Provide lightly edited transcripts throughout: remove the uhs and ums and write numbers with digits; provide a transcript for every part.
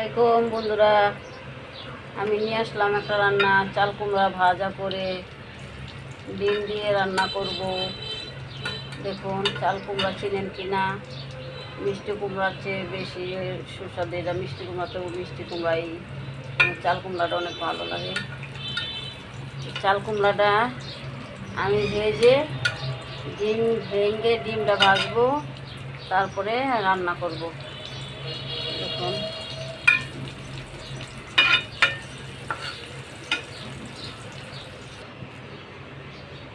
আলাইকুম বন্ধুরা, আমি নিয়ে আসলাম একটা রান্না। চাল কুমড়া ভাজা করে ডিম দিয়ে রান্না করব। দেখুন, চাল কুমড়া চিনেন কিনা? মিষ্টি কুমড়ার চেয়ে বেশি সুস্বাদু এটা। মিষ্টি কুমড়াতেও মিষ্টি কুমড়াই, চাল কুমড়াটা অনেক ভালো লাগে। চাল কুমড়াটা আমি ভেজে ডিমটা ভাজবো, তারপরে রান্না করব। দেখুন,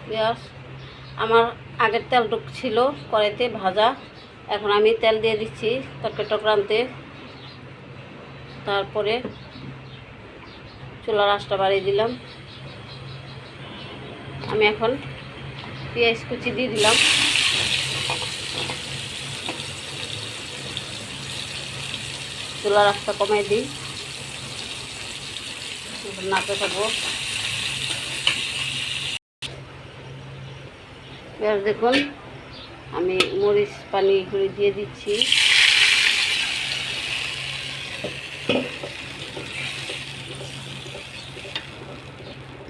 পেঁয়াজ আমার আগের তেলটুক ছিল কড়াইতে ভাজা, এখন আমি তেল দিয়ে দিচ্ছি তরকারি টকরানতে। তারপরে চুলার আঁচটা বাড়িয়ে দিলাম। আমি এখন পেঁয়াজ কুচি দিয়ে দিলাম। চুলার আঁচটা কমাই দিই, নাড়তে থাকবো। পেঁয়াজ দেখুন, আমি মরিচ পানি করে দিয়ে দিচ্ছি।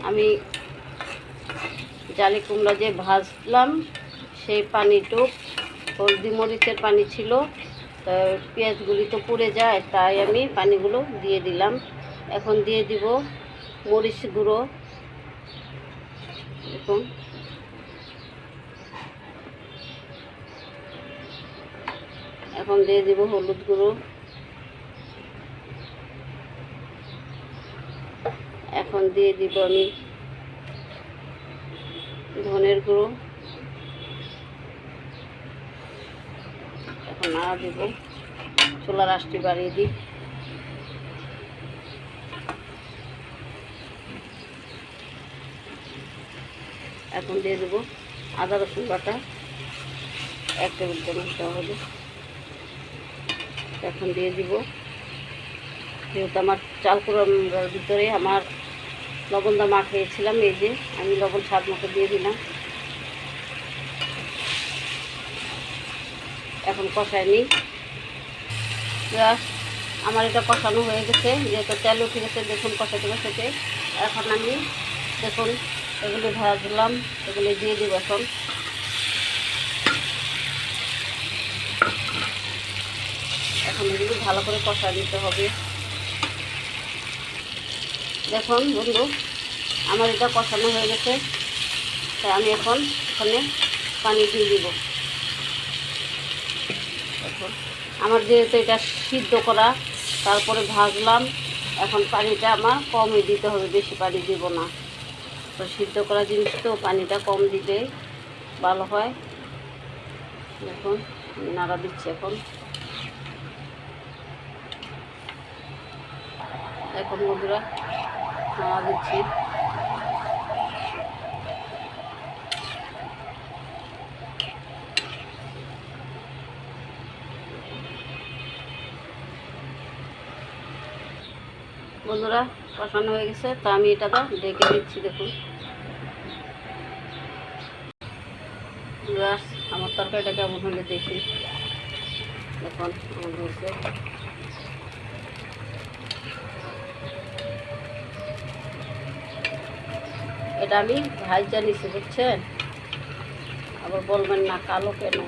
আমি জালি কুমড়া যে ভাজলাম সেই পানিটুক হলদি মরিচের পানি ছিল, তা পেঁয়াজগুলি তো পুড়ে যায়, তাই আমি পানিগুলো দিয়ে দিলাম। এখন দিয়ে দিব মরিচ গুঁড়ো। দেখুন, এখন দিয়ে দিব হলুদ গুঁড়ো। এখন দিয়ে দিব আমি ধনের গুঁড়ো। এখন নাড়া দিব, চুলার আঁচটি বাড়িয়ে দিই। এখন দিয়ে দেবো আদা রসুন বাটা 1 টেবিল চামচ দেওয়া হবে। এখন দিয়ে দিব, যেহেতু আমার চাল কুমড়ার ভিতরে আমার লবণ দা মাখিয়েছিলাম, এই যে আমি লবণ স্বাদ মতো দিয়ে দিলাম। এখন কষায় নিই। আমার এটা কষানো হয়ে গেছে, যেহেতু তেল উঠে গেছে। দেখুন, কষাতে কষাতে এখন আমি দেখুন এগুলি ভাজলাম, এগুলি দিয়ে দিব। এখন এগুলি ভালো করে কষা নিতে হবে। দেখুন বন্ধু, আমার এটা কষানো হয়ে গেছে, তাই আমি এখন এখানে পানি দিয়ে দিব। দেখুন, আমার যেহেতু এটা সিদ্ধ করা, তারপরে ভাজলাম, এখন পানিটা আমার কমই দিতে হবে, বেশি পানি দিব না। তো সিদ্ধ করা জিনিস তো পানিটা কম দিলে ভালো হয়। দেখুন, নাড়া দিচ্ছি। এখন বন্ধুরা নাড়া দিচ্ছি। বন্ধুরা কষানো হয়ে গেছে, তো আমি এটা ঢেকে দিচ্ছি। দেখুন, আমার তরকারিটা কেমন হলে দেখি। দেখুন, আমার হয়েছে। এটা আমি ভাজা নিচ্ছি, বুঝছেন? আবার বলবেন না কালো কেন।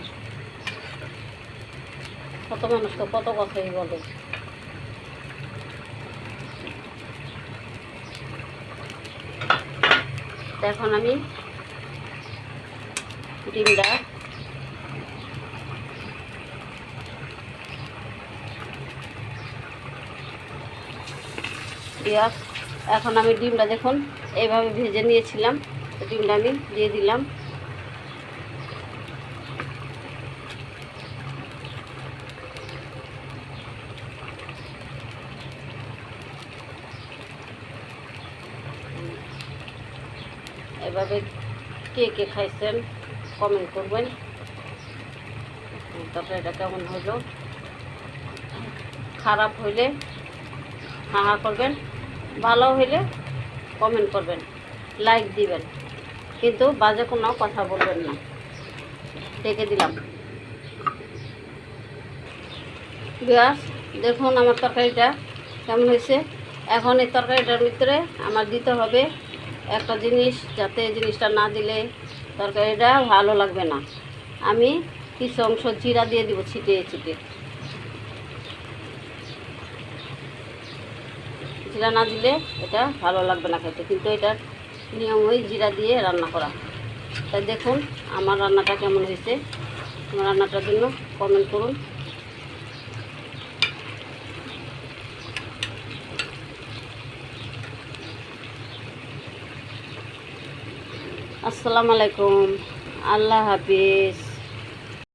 কত মানুষ তো কত কথাই বলে। এখন আমি ডিমটা এখন আমি ডিমটা দেখুন এইভাবে ভেজে নিয়েছিলাম, ডিমটা আমি দিয়ে দিলাম। এভাবে কে কে খাইছেন কমেন্ট করবেন। তারপরে এটা কেমন হলো, খারাপ হইলে হা করবেন, ভালো হইলে কমেন্ট করবেন, লাইক দিবেন, কিন্তু বাজে কোনো কথা বলবেন না। ঢেকে দিলাম। দেখুন, আমার তরকারিটা কেমন হয়েছে। এখন এই তরকারিটার ভিতরে আমার দিতে হবে একটা জিনিস, যাতে এই জিনিসটা না দিলে তরকারিটা ভালো লাগবে না। আমি কিছু অংশ জিরা দিয়ে দিব ছিটিয়ে ছিটিয়ে। জিরা না দিলে এটা ভালো লাগবে না খেতে, কিন্তু এটার নিয়ম ওই জিরা দিয়ে রান্না করা। তাই দেখুন আমার রান্নাটা কেমন হয়েছে। আমার রান্নাটার জন্য কমেন্ট করুন। আসসালামু আলাইকুম, আল্লাহ হাফিজ।